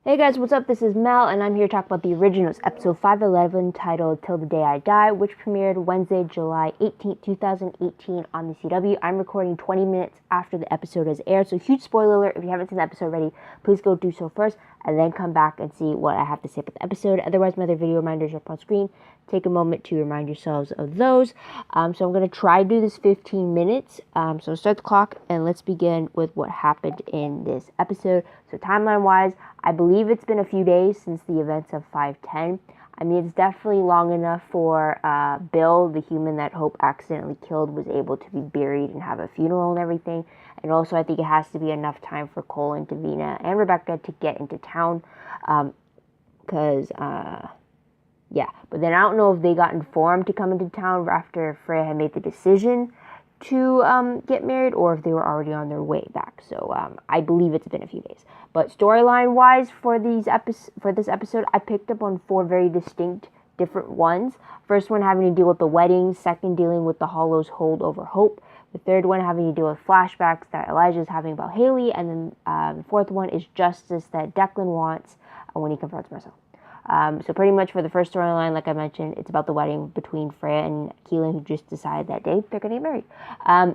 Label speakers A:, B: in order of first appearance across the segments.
A: Hey guys, what's up? This is Mel, and I'm here to talk about the originals, episode 511, titled Till the Day I Die, which premiered Wednesday, July 18th, 2018 on the CW. I'm recording 20 minutes after the episode has aired, so huge spoiler alert. If you haven't seen the episode already, please go do so first, and then come back and see what I have to say about the episode. Otherwise, my other video reminders are up on screen. Take a moment to remind yourselves of those. So I'm going to try to do this 15 minutes. So start the clock, and let's begin with what happened in this episode. So timeline-wise, I believe it's been a few days since the events of 510. I mean, it's definitely long enough for Bill, the human that Hope accidentally killed, was able to be buried and have a funeral and everything. And also, I think it has to be enough time for Cole and Davina and Rebecca to get into town. Yeah, but then I don't know if they got informed to come into town after Freya had made the decision to get married, or if they were already on their way back. So I believe it's been a few days. But storyline wise for this episode, I picked up on four very distinct different ones. First one having to deal with the wedding, second dealing with the Hollow's hold over Hope, the third one having to deal with flashbacks that Elijah's having about Haley, and then the fourth one is justice that Declan wants when he confronts Marcel. So pretty much for the first storyline, like I mentioned, it's about the wedding between Freya and Keelan, who just decided that day they're going to get married.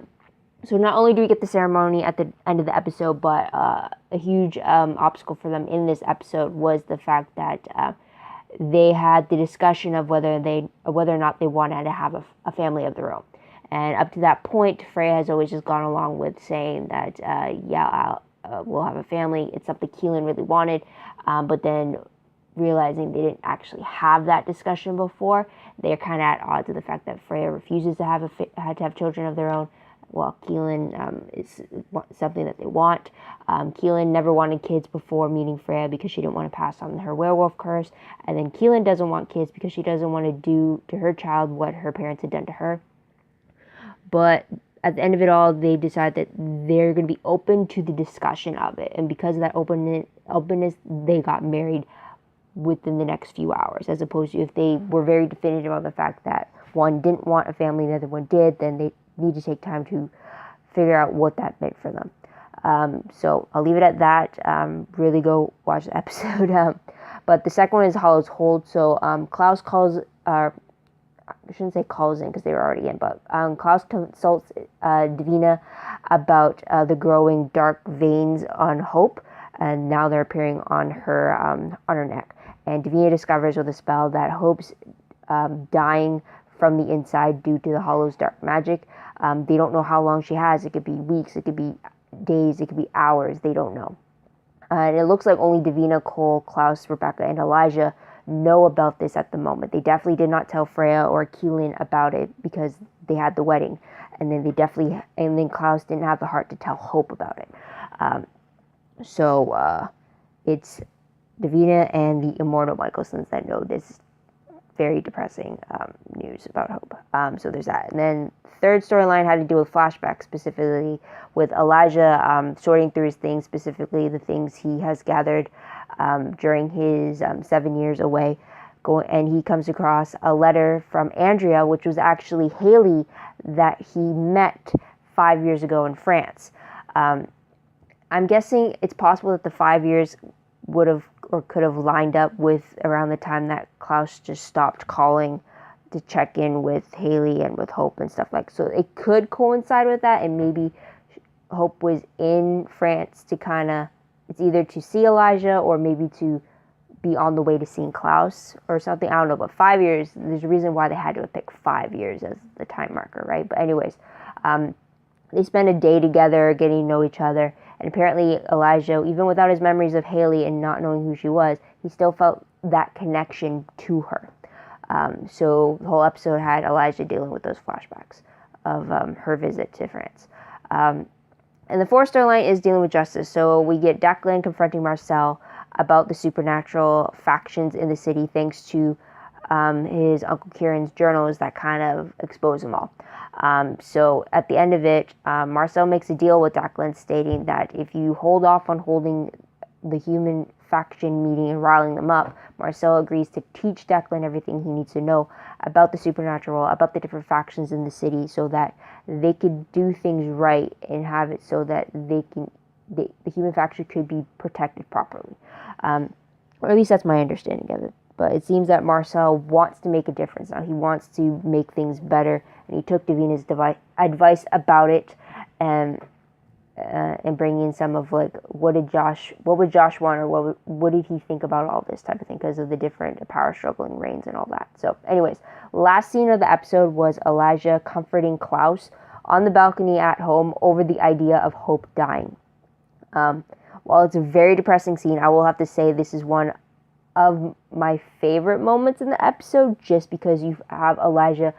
A: So not only do we get the ceremony at the end of the episode, but a huge obstacle for them in this episode was the fact that they had the discussion of whether or not they wanted to have a family of their own. And up to that point, Freya has always just gone along with saying that, we'll have a family. It's something Keelan really wanted, but then realizing they didn't actually have that discussion before, they're kind of at odds with the fact that Freya refuses to have children of their own, while Keelan is something that they want. Keelan never wanted kids before meeting Freya because she didn't want to pass on her werewolf curse, and then Keelan doesn't want kids because she doesn't want to do to her child what her parents had done to her. But at the end of it all, they decide that they're going to be open to the discussion of it, and because of that openness, they got married within the next few hours, as opposed to if they were very definitive on the fact that one didn't want a family, the other one did, then they need to take time to figure out what that meant for them. So I'll leave it at that. Really go watch the episode. But the second one is Hollow's Hold. So Klaus calls, I shouldn't say calls in because they were already in, but Klaus consults Davina about the growing dark veins on Hope, and now they're appearing on her neck. And Davina discovers with a spell that Hope's dying from the inside due to the Hollow's dark magic. They don't know how long she has. It could be weeks, it could be days, it could be hours. They don't know. And it looks like only Davina, Cole, Klaus, Rebecca, and Elijah know about this at the moment. They definitely did not tell Freya or Keelan about it because they had the wedding. And then Klaus didn't have the heart to tell Hope about it. So it's Davina and the immortal Michelsons that know this very depressing news about Hope. So there's that. And then third storyline had to do with flashbacks, specifically with Elijah sorting through his things, specifically the things he has gathered during his 7 years away. And he comes across a letter from Andrea, which was actually Haley that he met 5 years ago in France. I'm guessing it's possible that the 5 years would have or could have lined up with around the time that Klaus just stopped calling to check in with Haley and with Hope and stuff like. So it could coincide with that, and maybe Hope was in France to it's either to see Elijah or maybe to be on the way to seeing Klaus or something. I don't know, but 5 years, there's a reason why they had to pick 5 years as the time marker, right? But anyways, they spend a day together getting to know each other. And apparently Elijah, even without his memories of Haley and not knowing who she was, he still felt that connection to her. So the whole episode had Elijah dealing with those flashbacks of her visit to France. And the fourth storyline is dealing with justice. So we get Declan confronting Marcel about the supernatural factions in the city, thanks to his Uncle Kieran's journals that kind of expose them all. So at the end of it, Marcel makes a deal with Declan, stating that if you hold off on holding the human faction meeting and riling them up, Marcel agrees to teach Declan everything he needs to know about the supernatural, about the different factions in the city, so that they could do things right and have it so that they can the human faction could be protected properly. Or at least that's my understanding of it. But it seems that Marcel wants to make a difference now. He wants to make things better, and he took Davina's advice about it, and bring in some of like what would Josh want, or what did he think about all this type of thing, because of the different power struggling reigns and all that. So anyways, last scene of the episode was Elijah comforting Klaus on the balcony at home over the idea of Hope dying. While it's a very depressing scene, I will have to say this is one of my favorite moments in the episode, just because you have Elijah,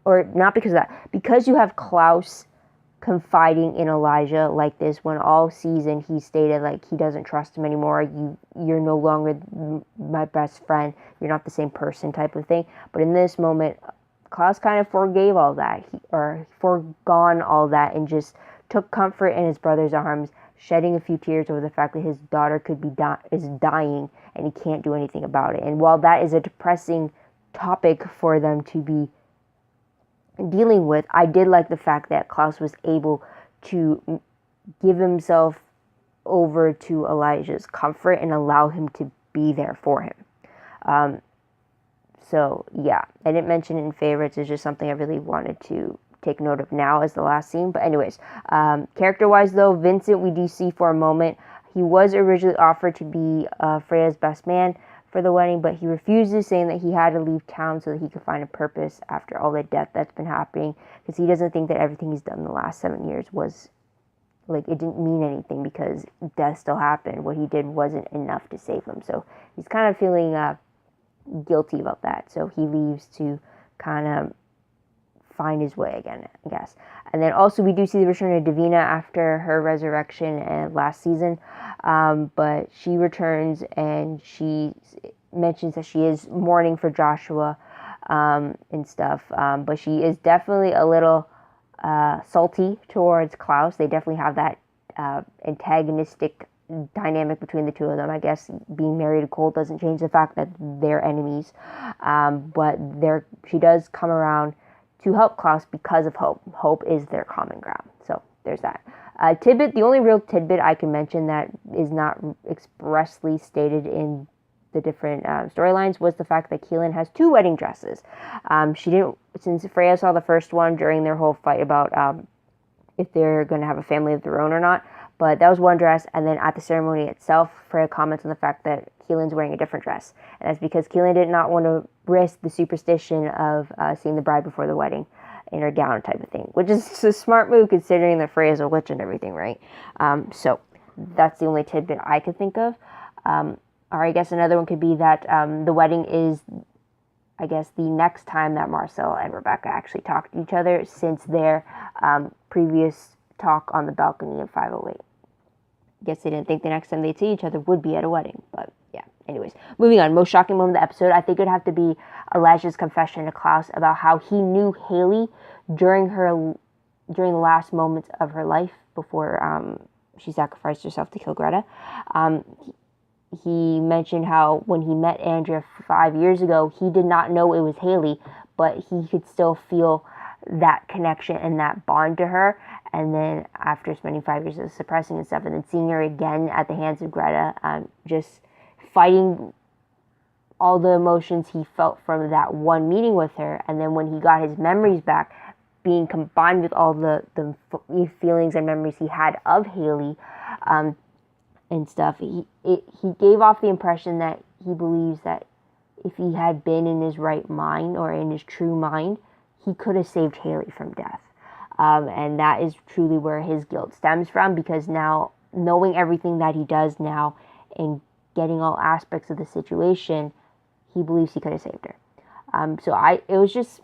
A: or not because of that, because you have Klaus confiding in Elijah like this, when all season he stated like he doesn't trust him anymore. You're no longer my best friend. You're not the same person, type of thing. But in this moment, Klaus kind of forgave all that, or foregone all that, and just took comfort in his brother's arms, shedding a few tears over the fact that his daughter is dying and he can't do anything about it. And while that is a depressing topic for them to be dealing with, I did like the fact that Klaus was able to give himself over to Elijah's comfort and allow him to be there for him. So yeah, I didn't mention it in favorites. It's just something I really wanted to take note of now as the last scene. But anyways, character-wise though, Vincent, we do see for a moment, he was originally offered to be Freya's best man for the wedding, but he refuses, saying that he had to leave town so that he could find a purpose after all the death that's been happening, because he doesn't think that everything he's done in the last 7 years was, like, it didn't mean anything, because death still happened. What he did wasn't enough to save him. So he's kind of feeling guilty about that. So he leaves to kind of find his way again, I guess. And then also we do see the return of Davina after her resurrection last season. But she returns and she mentions that she is mourning for Joshua and stuff. But she is definitely a little salty towards Klaus. They definitely have that antagonistic dynamic between the two of them. I guess being married to Cole doesn't change the fact that they're enemies. But she does come around to help Klaus because of Hope. Hope is their common ground. So there's that. Tidbit, the only real tidbit I can mention that is not expressly stated in the different storylines was the fact that Keelan has 2 wedding dresses. She didn't, since Freya saw the first one during their whole fight about if they're going to have a family of their own or not. But that was one dress, and then at the ceremony itself, Freya comments on the fact that Keelan's wearing a different dress. And that's because Keelan did not want to risk the superstition of seeing the bride before the wedding in her gown type of thing, which is a smart move considering that Freya's a witch and everything, right? So that's the only tidbit I could think of. Or I guess another one could be that the wedding is, I guess, the next time that Marcel and Rebecca actually talk to each other since their previous talk on the balcony of 508. Guess they didn't think the next time they'd see each other would be at a wedding, but yeah. Anyways, moving on. Most shocking moment of the episode, I think it would have to be Elijah's confession to Klaus about how he knew Haley during the last moments of her life before she sacrificed herself to kill Greta. He mentioned how when he met Andrea 5 years ago, he did not know it was Haley, but he could still feel that connection and that bond to her. And then after spending 5 years of suppressing and stuff, and then seeing her again at the hands of Greta, just fighting all the emotions he felt from that one meeting with her, and then when he got his memories back, being combined with all the feelings and memories he had of Haley and stuff, he gave off the impression that he believes that if he had been in his right mind or in his true mind, he could have saved Haley from death. And that is truly where his guilt stems from, because now, knowing everything that he does now and getting all aspects of the situation, he believes he could have saved her. It was just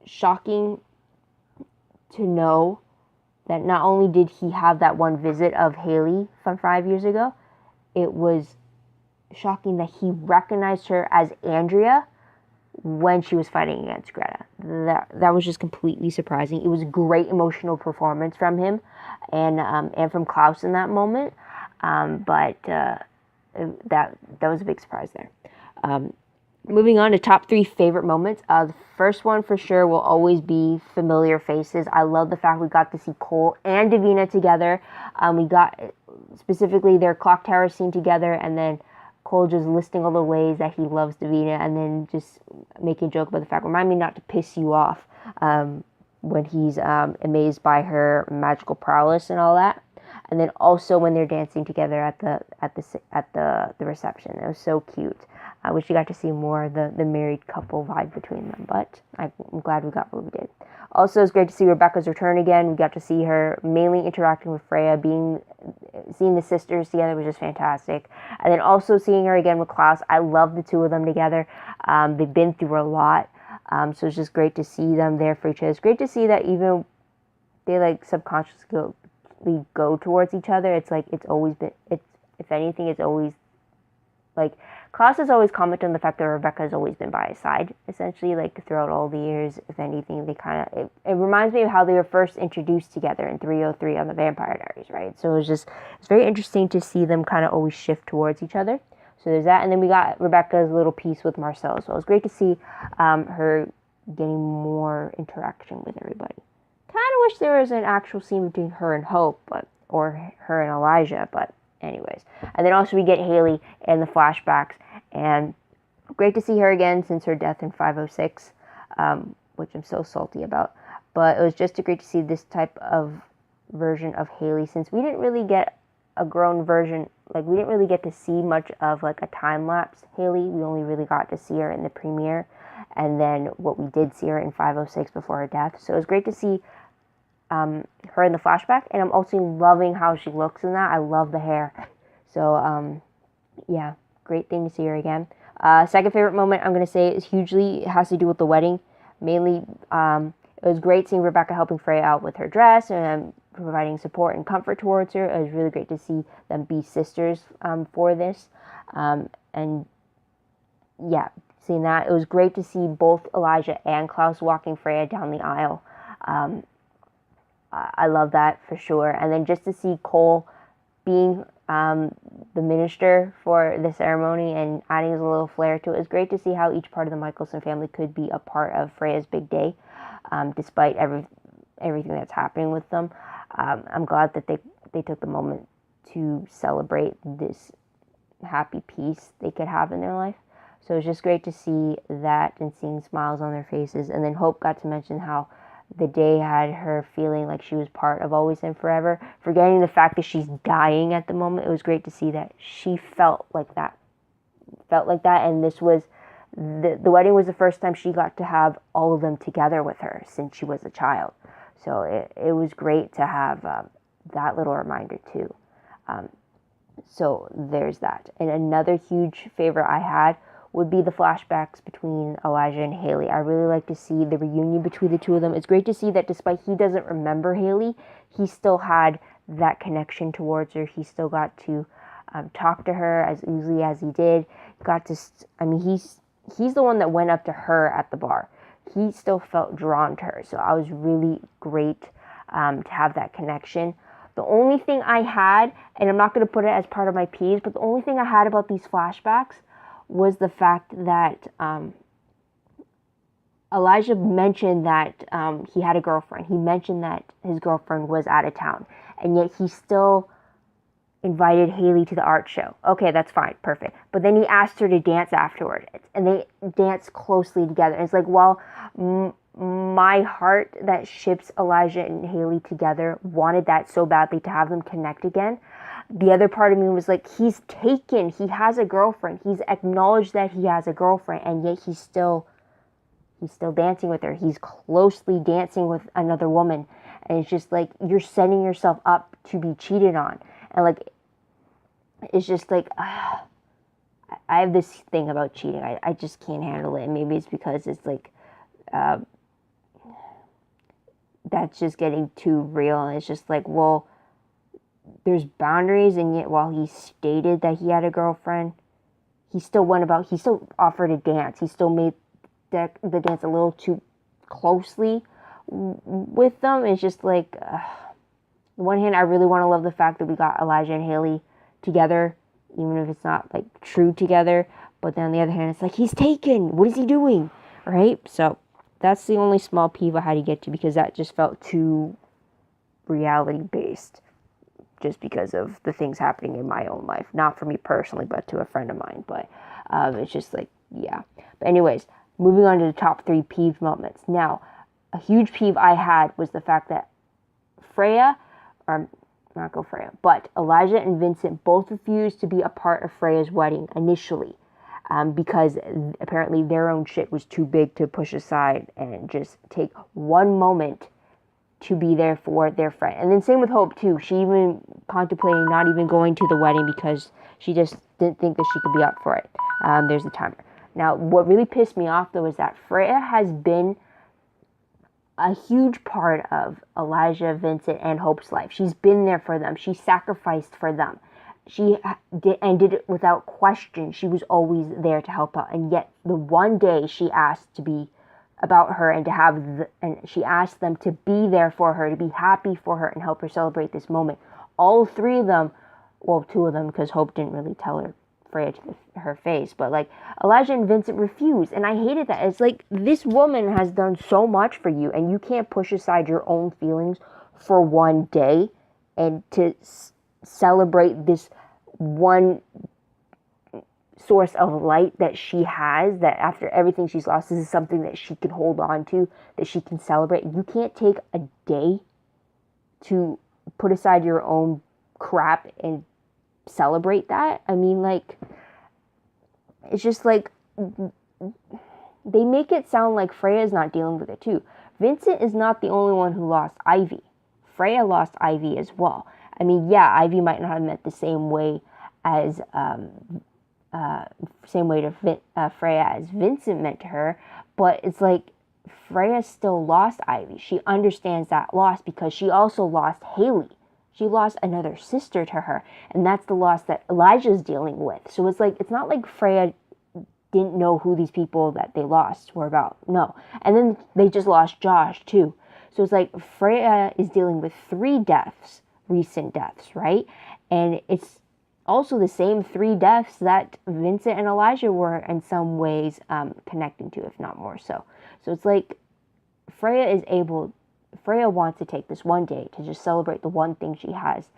A: shocking to know that not only did he have that one visit of Haley from 5 years ago, it was shocking that he recognized her as Andrea when she was fighting against Greta. That was just completely surprising. It was a great emotional performance from him and from Klaus in that moment. But that was a big surprise there. Moving on to top 3 favorite moments. The first one for sure will always be familiar faces. I love the fact we got to see Cole and Davina together. We got specifically their clock tower scene together, and then Cole just listing all the ways that he loves Davina, and then just making a joke about the fact, remind me not to piss you off, when he's amazed by her magical prowess and all that. And then also when they're dancing together at the reception, it was so cute. I wish you got to see more of the married couple vibe between them, but I'm glad we got what we did. Also, it's great to see Rebecca's return again. We got to see her mainly interacting with Freya, seeing the sisters together was just fantastic. And then also seeing her again with Klaus. I love the two of them together. They've been through a lot, so it's just great to see them there for each other. It's great to see that even they like subconsciously go towards each other. It's like it's always been. If anything, it's always like Klaus has always commented on the fact that Rebecca has always been by his side, essentially, like throughout all the years. If anything, they kind of it reminds me of how they were first introduced together in 303 on the Vampire Diaries, right? So it's very interesting to see them kind of always shift towards each other. So there's that, and then we got Rebecca's little piece with Marcel as well. It's great to see her getting more interaction with everybody. Kind of wish there was an actual scene between her and Hope, or her and Elijah, but anyways. And then also we get Haley in the flashbacks, and great to see her again since her death in 506, which I'm so salty about. But it was just great to see this type of version of Haley, since we didn't really get a grown version, like we didn't really get to see much of like a time-lapse Haley. We only really got to see her in the premiere, and then what we did see her in 506 before her death. So it was great to see her in the flashback, and I'm also loving how she looks in that. I love the hair. So yeah, great thing to see her again. Second favorite moment I'm gonna say has to do with the wedding. Mainly, it was great seeing Rebecca helping Freya out with her dress and providing support and comfort towards her. It was really great to see them be sisters for this, and yeah, seeing that. It was great to see both Elijah and Klaus walking Freya down the aisle. I love that for sure. And then just to see Cole being the minister for the ceremony and adding his little flair to it. It's great to see how each part of the Michelson family could be a part of Freya's big day, despite everything that's happening with them. I'm glad that they took the moment to celebrate this happy peace they could have in their life. So it's just great to see that and seeing smiles on their faces. And then Hope got to mention how the day had her feeling like she was part of Always and Forever, forgetting the fact that she's dying at the moment. It was great to see that she felt like that. And this was, the wedding was the first time she got to have all of them together with her since she was a child. So it was great to have that little reminder too. So there's that. And another huge favorite I had would be the flashbacks between Elijah and Haley. I really like to see the reunion between the two of them. It's great to see that despite he doesn't remember Haley, he still had that connection towards her. He still got to talk to her as easily as he did. He's the one that went up to her at the bar. He still felt drawn to her. So I was really great to have that connection. The only thing I had, and I'm not going to put it as part of my peeves, but the only thing I had about these flashbacks was the fact that Elijah mentioned that he had a girlfriend. He mentioned that his girlfriend was out of town, and yet he still invited Haley to the art show. Okay, that's fine, perfect. But then he asked her to dance afterward, and they danced closely together. And it's like, well, my heart that ships Elijah and Haley together wanted that so badly to have them connect again. The other part of me was like, he's taken, he has a girlfriend, he's acknowledged that he has a girlfriend, and yet he's still dancing with her. He's closely dancing with another woman, and it's just like, you're setting yourself up to be cheated on. And like, it's just like, I have this thing about cheating. I just can't handle it. And maybe it's because it's like, that's just getting too real. And it's just like, well, there's boundaries, and yet while he stated that he had a girlfriend, he still offered a dance. He still made the dance a little too closely with them. It's just like, on the one hand, I really want to love the fact that we got Elijah and Haley together, even if it's not like true together. But then on the other hand, it's like, he's taken. What is he doing? Right? So that's the only small peeve I had to get to, because that just felt too reality-based, just because of the things happening in my own life. Not for me personally, but to a friend of mine. But it's just like, yeah. But anyways, moving on to the top 3 peeve moments. Now, a huge peeve I had was the fact that Freya, or not go Freya, but Elijah and Vincent both refused to be a part of Freya's wedding initially, because apparently their own shit was too big to push aside and just take one moment to be there for their friend. And then same with Hope too. She even contemplating not even going to the wedding because she just didn't think that she could be up for it. There's the timer. Now, what really pissed me off though is that Freya has been a huge part of Elijah, Vincent, and Hope's life. She's been there for them. She sacrificed for them. She did it without question. She was always there to help out. And yet, the one day she asked to be about her and to have, and she asked them to be there for her, to be happy for her, and help her celebrate this moment. All 3 of them, well, 2 of them, because Hope didn't really tell her Freya to her face, but like Elijah and Vincent refused, and I hated that. It's like, this woman has done so much for you, and you can't push aside your own feelings for one day and to celebrate this one source of light that she has, that after everything she's lost, this is something that she can hold on to, that she can celebrate. You can't take a day to put aside your own crap and celebrate that. I mean, like, it's just like, they make it sound like Freya's not dealing with it too. Vincent is not the only one who lost Ivy. Freya lost Ivy as well. I mean, yeah, Ivy might not have meant the same way as to Freya as Vincent meant to her, but it's like Freya still lost Ivy. She understands that loss because she also lost Haley. She lost another sister to her, and that's the loss that Elijah's dealing with. So it's like, it's not like Freya didn't know who these people that they lost were about. No. And then they just lost Josh too. So it's like Freya is dealing with 3 deaths, recent deaths, right? And it's also the same 3 deaths that Vincent and Elijah were in some ways connecting to, if not more so. So it's like Freya wants to take this one day to just celebrate the one thing she has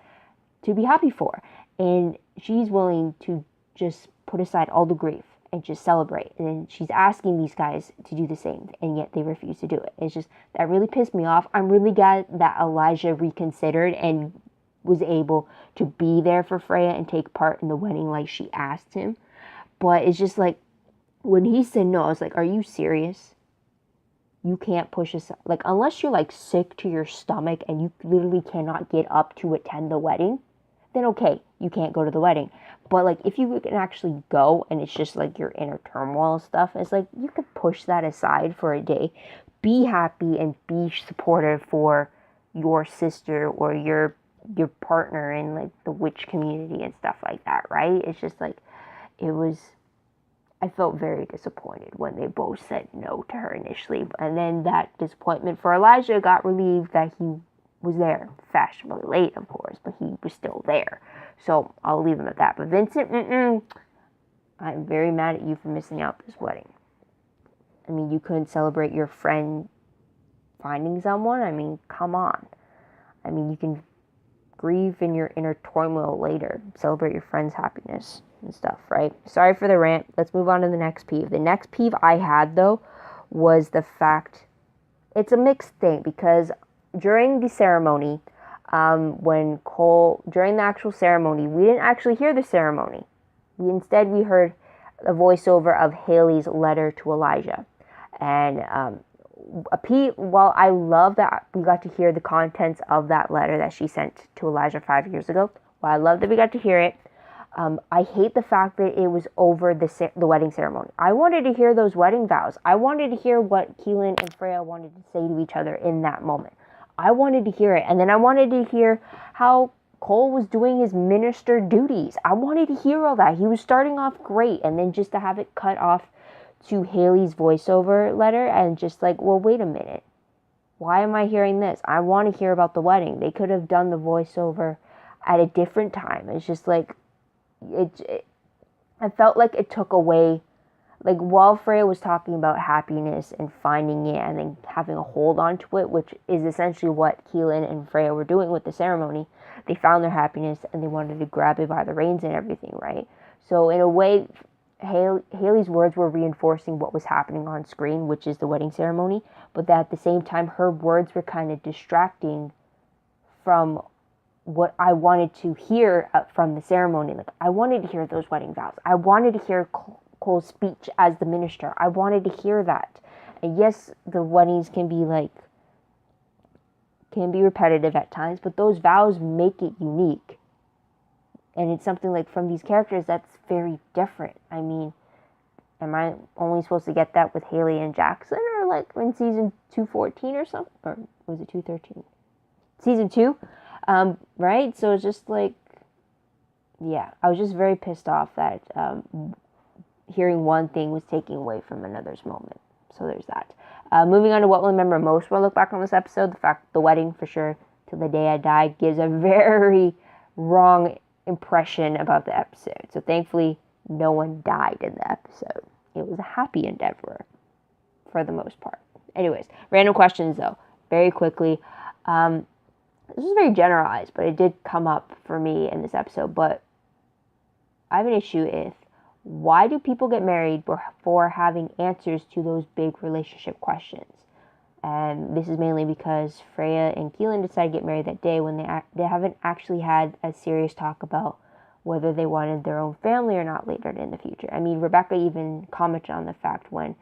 A: to be happy for. And she's willing to just put aside all the grief and just celebrate. And then she's asking these guys to do the same, and yet they refuse to do it. It's just, that really pissed me off. I'm really glad that Elijah reconsidered and was able to be there for Freya and take part in the wedding like she asked him. But it's just like, when he said no, I was like, are you serious? You can't push aside, like, unless you're like sick to your stomach and you literally cannot get up to attend the wedding, then okay, you can't go to the wedding. But like, if you can actually go and it's just like your inner turmoil stuff, it's like, you could push that aside for a day, be happy and be supportive for your sister or your partner in like the witch community and stuff like that, right? It's just like, I felt very disappointed when they both said no to her initially. And then that disappointment for Elijah got relieved that he was there. Fashionably late, of course, but he was still there. So I'll leave him at that. But Vincent, I'm very mad at you for missing out this wedding. I mean, you couldn't celebrate your friend finding someone? I mean, come on. I mean, you can grieve in your inner turmoil later. Celebrate your friend's happiness and stuff, right? Sorry for the rant. Let's move on to the next peeve. The next peeve I had, though, was the fact, it's a mixed thing, because during the ceremony, during the actual ceremony, we didn't actually hear the ceremony. Instead, we heard a voiceover of Haley's letter to Elijah. And while I love that we got to hear the contents of that letter that she sent to Elijah 5 years ago, while I love that we got to hear it, I hate the fact that it was over the wedding ceremony. I wanted to hear those wedding vows. I wanted to hear what Keelan and Freya wanted to say to each other in that moment. I wanted to hear it. And then I wanted to hear how Cole was doing his minister duties. I wanted to hear all that. He was starting off great. And then just to have it cut off to Haley's voiceover letter and just like, well, wait a minute. Why am I hearing this? I want to hear about the wedding. They could have done the voiceover at a different time. It's just like, I felt like it took away, like while Freya was talking about happiness and finding it and then having a hold on to it, which is essentially what Keelan and Freya were doing with the ceremony, they found their happiness and they wanted to grab it by the reins and everything, right? So in a way, Haley's words were reinforcing what was happening on screen, which is the wedding ceremony, but that at the same time, her words were kind of distracting from what I wanted to hear from the ceremony. Like, I wanted to hear those wedding vows. I wanted to hear Cole's speech as the minister. I wanted to hear that. And yes, the weddings can be repetitive at times, but those vows make it unique. And it's something like from these characters that's very different. I mean, am I only supposed to get that with Haley and Jackson, or like in season 214 or something? Or was it 213? Season 2? Right? So it's just like, yeah, I was just very pissed off that hearing one thing was taking away from another's moment. So there's that. Moving on to what we'll remember most when I look back on this episode, the wedding for sure, till the day I die, gives a very wrong impression about the episode. So thankfully, no one died in the episode. It was a happy endeavor for the most part. Anyways, random questions though, very quickly. This is very generalized, but it did come up for me in this episode. But I have an issue with, why do people get married before having answers to those big relationship questions? And this is mainly because Freya and Keelan decided to get married that day when they haven't actually had a serious talk about whether they wanted their own family or not later in the future. I mean, Rebecca even commented on the fact when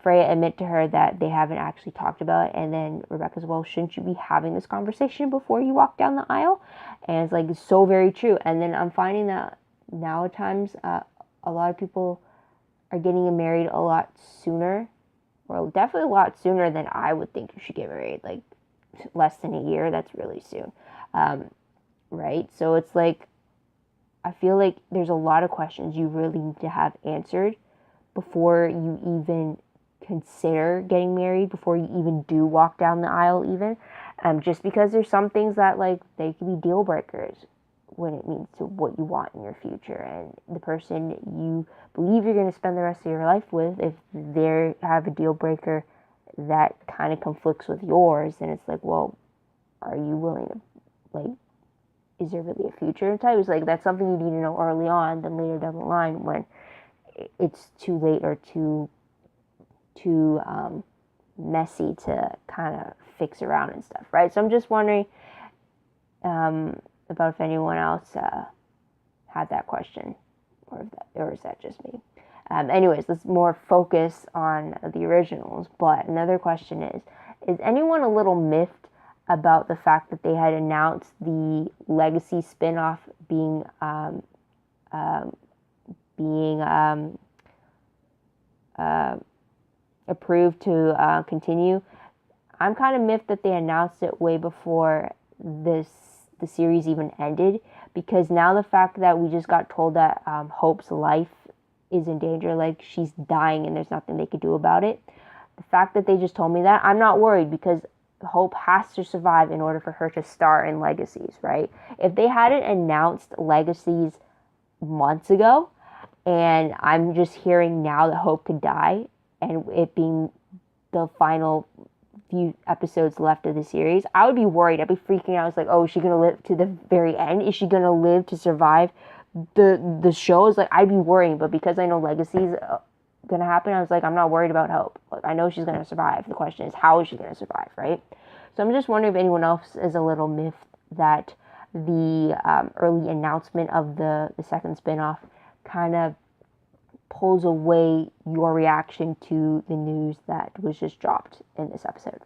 A: Freya admitted to her that they haven't actually talked about it, and then Rebecca's, well, shouldn't you be having this conversation before you walk down the aisle? And it's like, it's so very true. And then I'm finding that now at times, a lot of people are getting married a lot sooner, or definitely a lot sooner than I would think you should get married, like less than a year. That's really soon, right? So it's like, I feel like there's a lot of questions you really need to have answered before you even consider getting married, before you even do walk down the aisle even, just because there's some things that, like, they can be deal breakers when it means to what you want in your future, and the person you believe you're going to spend the rest of your life with, if they have a deal breaker that kind of conflicts with yours, then it's like, well, are you willing to, like, is there really a future type? It's like, that's something you need to know early on than later down the line when it's too late or too messy to kind of fix around and stuff, right? So I'm just wondering about if anyone else had that question, or is that just me? Anyways, let's more focus on the originals. But another question is anyone a little miffed about the fact that they had announced the Legacy spinoff being approved to continue? I'm kind of miffed that they announced it way before the series even ended, because now the fact that we just got told that Hope's life is in danger, like she's dying and there's nothing they could do about it, the fact that they just told me that, I'm not worried, because Hope has to survive in order for her to star in Legacies, right? If they hadn't announced Legacies months ago, and I'm just hearing now that Hope could die, and it being the final few episodes left of the series, I would be worried. I'd be freaking out. I was like, oh, is she going to live to the very end? Is she going to live to survive the shows? Like, I'd be worrying. But because I know Legacy's going to happen, I was like, I'm not worried about Hope. Like, I know she's going to survive. The question is, how is she going to survive, right? So I'm just wondering if anyone else is a little miffed that the early announcement of the second spinoff kind of pulls away your reaction to the news that was just dropped in this episode.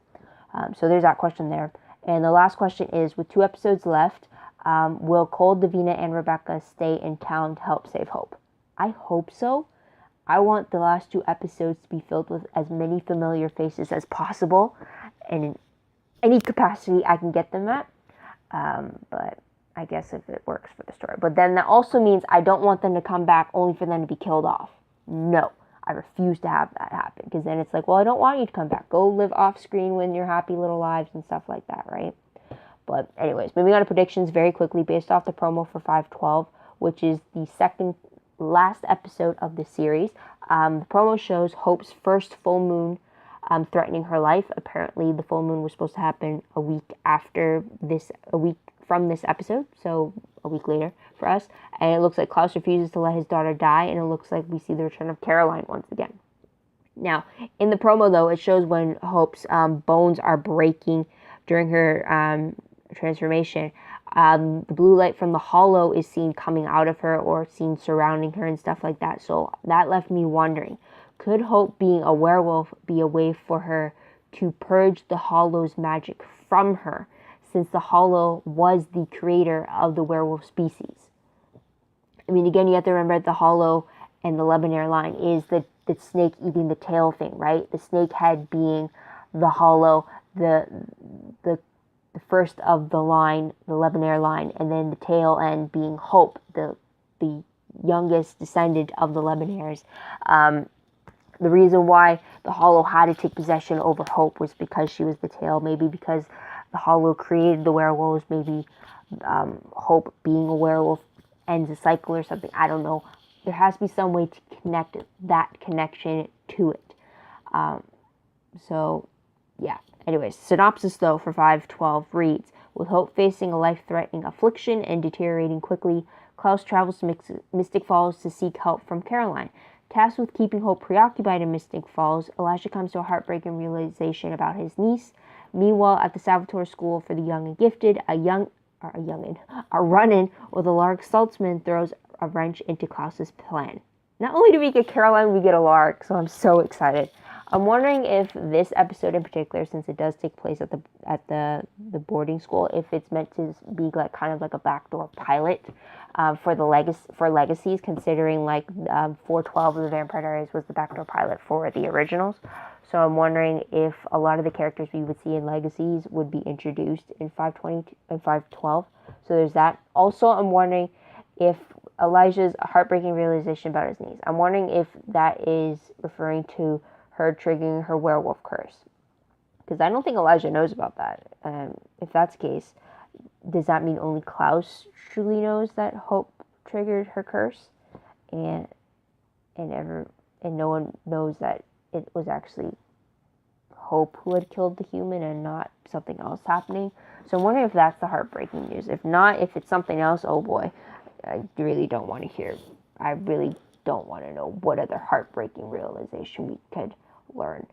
A: So there's that question there. And the last question is, with 2 episodes left, will Cole, Davina, and Rebecca stay in town to help save Hope? I hope so. I want the last 2 episodes to be filled with as many familiar faces as possible, and in any capacity I can get them at. But I guess if it works for the story. But then that also means I don't want them to come back only for them to be killed off. No, I refuse to have that happen, because then it's like, well, I don't want you to come back. Go live off screen when your happy little lives and stuff like that, right? But anyways, moving on to predictions very quickly based off the promo for 5/12, which is the second last episode of the series. The promo shows Hope's first full moon threatening her life. Apparently, the full moon was supposed to happen a week from this episode, so a week later for us. And it looks like Klaus refuses to let his daughter die, and it looks like we see the return of Caroline once again. Now, in the promo, though, it shows when Hope's bones are breaking during her transformation. The blue light from the hollow is seen coming out of her or seen surrounding her and stuff like that. So that left me wondering, could Hope being a werewolf be a way for her to purge the hollow's magic from her, since the hollow was the creator of the werewolf species? I mean, again, you have to remember the hollow and the Livejournal line is the snake eating the tail thing, right? The snake head being the hollow, the first of the line, the Livejournal line, and then the tail end being Hope, the youngest descendant of the Livejournals. The reason why the hollow had to take possession over Hope was because she was the tail, maybe because the hollow created the werewolves, maybe Hope being a werewolf ends a cycle or something. I don't know. There has to be some way to connect that connection to it. So, yeah. Anyways, synopsis, though, for 512 reads, with Hope facing a life-threatening affliction and deteriorating quickly, Klaus travels to Mystic Falls to seek help from Caroline. Tasked with keeping Hope preoccupied in Mystic Falls, Elijah comes to a heartbreaking realization about his niece. Meanwhile, at the Salvatore School for the Young and Gifted, a run-in with a Lark Saltzman throws a wrench into Klaus's plan. Not only do we get Caroline, we get a Lark, so I'm so excited. I'm wondering if this episode in particular, since it does take place at the boarding school, if it's meant to be like kind of like a backdoor pilot for Legacies, considering like 412 of the Vampire Diaries was the backdoor pilot for the originals. So I'm wondering if a lot of the characters we would see in Legacies would be introduced in 520 and 512. So there's that. Also, I'm wondering if Elijah's heartbreaking realization about his niece, I'm wondering if that is referring to her triggering her werewolf curse. Because I don't think Elijah knows about that. If that's the case, does that mean only Klaus truly knows that Hope triggered her curse? And no one knows that it was actually Hope who had killed the human and not something else happening. So I'm wondering if that's the heartbreaking news. If not, if it's something else, oh boy, I really don't want to hear. I really don't want to know what other heartbreaking realization we could learn.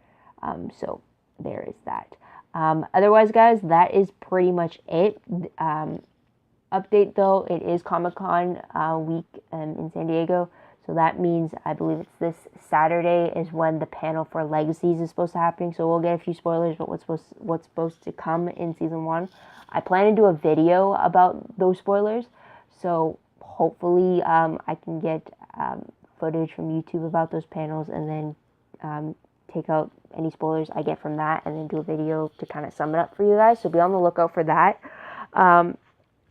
A: So there is that. Otherwise, guys, that is pretty much it. Update though, it is Comic-Con week in San Diego. So that means, I believe it's this Saturday is when the panel for Legacies is supposed to happen. So we'll get a few spoilers about what's supposed to come in season 1. I plan to do a video about those spoilers. So hopefully I can get footage from YouTube about those panels and then take out any spoilers I get from that and then do a video to kind of sum it up for you guys. So be on the lookout for that.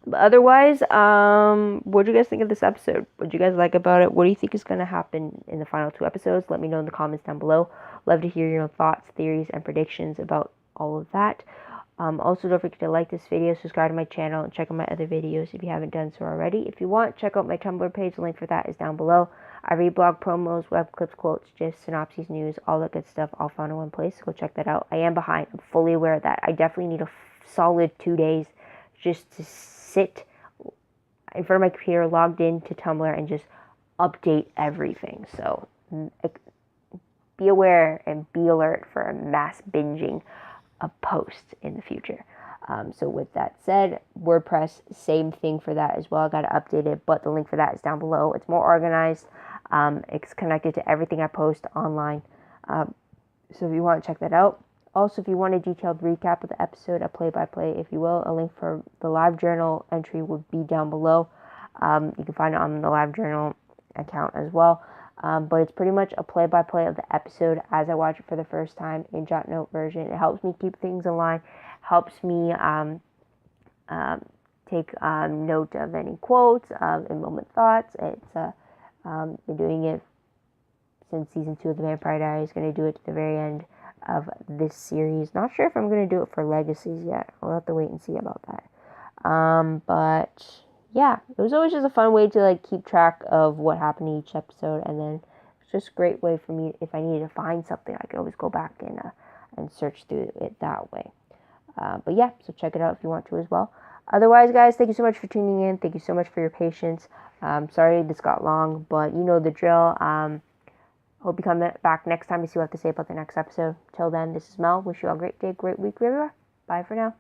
A: But otherwise, what do you guys think of this episode? What do you guys like about it? What do you think is going to happen in the final 2 episodes? Let me know in the comments down below. Love to hear your thoughts, theories, and predictions about all of that. Also, don't forget to like this video, subscribe to my channel, and check out my other videos if you haven't done so already. If you want, check out my Tumblr page. The link for that is down below. I read blog promos, web clips, quotes, gifs, synopses, news, all that good stuff, all found in one place. Go check that out. I am behind. I'm fully aware of that. I definitely need a solid 2 days just to sit in front of my computer, logged in to Tumblr, and just update everything. So be aware and be alert for a mass binging of posts in the future. So with that said, WordPress, same thing for that as well. I got to update it, but the link for that is down below. It's more organized. It's connected to everything I post online. So if you want to check that out. Also, if you want a detailed recap of the episode, a play-by-play, if you will, a link for the Livejournal entry would be down below. You can find it on the Livejournal account as well. But it's pretty much a play-by-play of the episode as I watch it for the first time in jot note version. It helps me keep things in line, helps me take note of any quotes and moment thoughts. It's been doing it since season 2 of the Vampire Diaries. Going to do it to the very end of this series. Not sure if I'm going to do it for Legacies yet. We'll have to wait and see about that. But yeah, it was always just a fun way to like keep track of what happened in each episode, and then it's just a great way for me if I needed to find something, I could always go back and search through it that way. But yeah, so check it out if you want to as well. Otherwise, guys, thank you so much for tuning in. Thank you so much for your patience. Sorry this got long, but you know the drill. Hope you come back next time to see what I have to say about the next episode. Till then, this is Mel. Wish you all a great day, great week, everywhere. Bye for now.